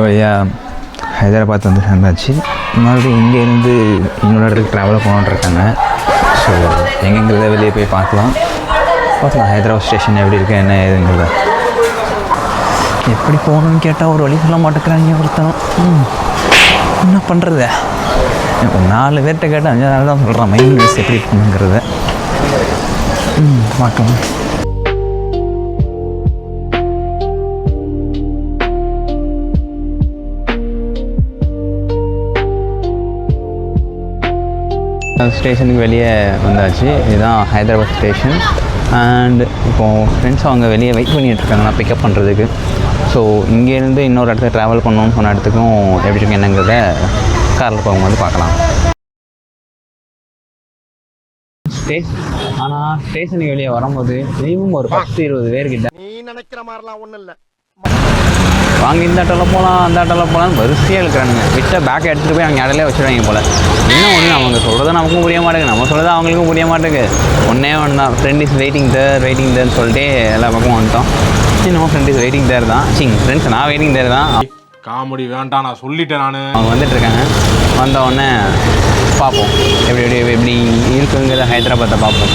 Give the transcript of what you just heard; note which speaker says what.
Speaker 1: வழியாக ஹைதராபாத் வந்து சேர்ந்தாச்சு. மறுபடியும் இங்கேருந்து இன்னொரு இடத்துக்கு ட்ராவல் போகணுன்ட்ருக்காங்க. ஸோ எங்கெங்கிறத வெளியே போய் பார்க்கலாம். ஹைதராபாத் ஸ்டேஷன் எப்படி இருக்குது என்ன ஏதுங்கிறத. எப்படி போகணுன்னு கேட்டால் ஒரு வழி சொல்ல மாட்டேங்கிறாங்க ஒருத்தன். என்ன பண்ணுறது, 4 பேர்கிட்ட கேட்டால் 5 நாள் தான் சொல்கிறான் மைண்ட் வைஸ் எப்படி போகணுங்கிறத. பார்க்கலாம். ஸ்டேஷனுக்கு வெளியே வந்தாச்சு. இதுதான் ஹைதராபாத் ஸ்டேஷன். அண்ட் இப்போது ஃப்ரெண்ட்ஸ் அவங்க வெளியே வெயிட் பண்ணிகிட்ருக்காங்க நான் பிக்கப் பண்ணுறதுக்கு. ஸோ இங்கேருந்து இன்னொரு இடத்துக்கு ட்ராவல் பண்ணணும்னு சொன்ன இடத்துக்கும் எப்படி இருக்கு என்னங்கிறத காரில் போகும்போது பார்க்கலாம். ஆனால் ஸ்டேஷனுக்கு வெளியே வரும்போது மினிமம் ஒரு 10-20 பேர்கிட்ட
Speaker 2: நீ நினைக்கிற மாதிரிலாம் ஒன்றும் இல்லை,
Speaker 1: வாங்க இந்த ஆட்டோவில் போகலாம் அந்த ஆட்டோவில் போகலான்னு வரிசையாக இருக்கிறானுங்க. விட்ட பேக்கை எடுத்துகிட்டு போய் அவங்க இடையிலே வச்சுருவாங்க போல். இன்னும் ஒன்று அவங்க சொல்கிறது நமக்கும் புரிய மாட்டேங்குது, நம்ம சொல்கிறது அவங்களுக்கும் புரிய மாட்டேங்குது. ஒன்றே ஒன்று தான், ஃப்ரெண்ட் இஸ் வெயிட்டிங் தேர்ன்னு சொல்லிட்டு எல்லா பக்கமும் வந்துட்டோம். நம்ம ஃப்ரெண்ட் இஸ் வெயிட்டிங் தேர் தான். ஃப்ரெண்ட்ஸ் நான் வெயிட்டிங் தேர் தான்.
Speaker 2: காமெடி வேண்டாம், நான் சொல்லிட்டேன்.
Speaker 1: அவங்க வந்துட்டுருக்காங்க. வந்த உடனே பார்ப்போம் எப்படி இருக்குங்கிறத ஹைதராபாத்தை பார்ப்போம்.